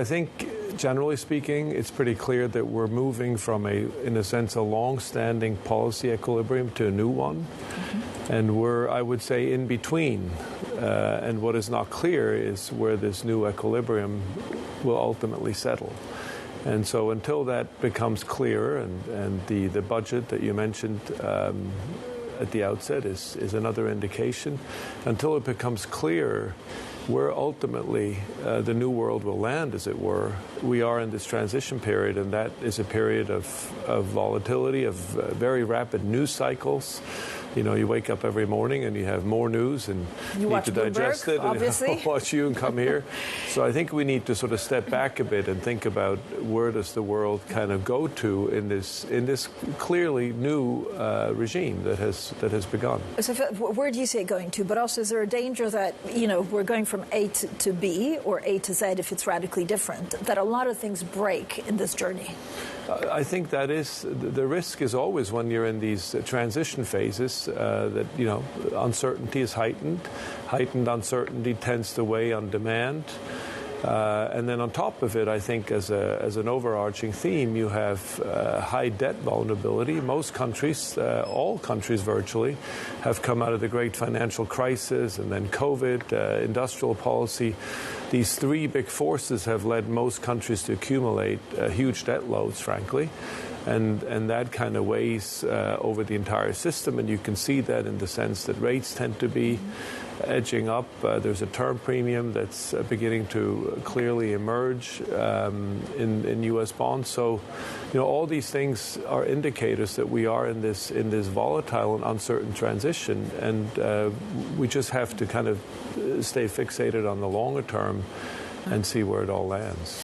I think, generally speaking, it's pretty clear that we're moving from in a sense, a long-standing policy equilibrium to a new one. Mm-hmm. And we're, I would say, in between. And what is not clear is where this new equilibrium will ultimately settle. And so until that becomes clear, and the budget that you mentioned at the outset is another indication, until it becomes clear where ultimately the new world will land, as it were, we are in this transition period, and that is a period of volatility, of very rapid news cycles. You know, you wake up every morning and you have more news and you need to digest it obviously. And watch you and come here. So I think we need to sort of step back a bit and think about where does the world kind of go to in this clearly new regime that has begun. So where do you see it going to? But also, is there a danger that, you know, we're going from A to B or A to Z if it's radically different, that a lot of things break in this journey? I think that is the risk is always when you're in these transition phases that, you know, uncertainty is heightened. Heightened uncertainty tends to weigh on demand. And then on top of it, I think as an overarching theme, you have high debt vulnerability. Most countries, all countries virtually, have come out of the great financial crisis and then COVID, industrial policy. These three big forces have led most countries to accumulate huge debt loads, frankly. And that kind of weighs over the entire system. And you can see that in the sense that rates tend to be edging up. There's a term premium that's beginning to clearly emerge in U.S. bonds. So, you know, all these things are indicators that we are in this volatile and uncertain transition. And we just have to kind of stay fixated on the longer term and see where it all lands.